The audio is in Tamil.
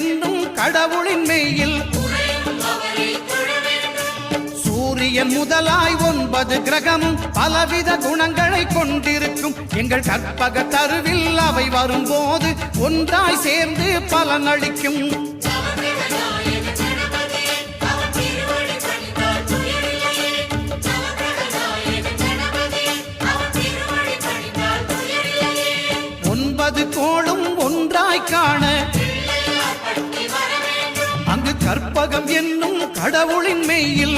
என்னும் கடவுளின் மெய்யில் சூரியன் முதலாய் 9 கிரகமும் பலவித குணங்களை கொண்டிருக்கும் எங்கள் கற்பக தருவில் அவை வரும்போது ஒன்றாய் சேர்ந்து பலனளிக்கும். கோளும் ஒன்றாய் காண அங்கு கற்பகம் என்னும் கடவுளின் மெய்யில்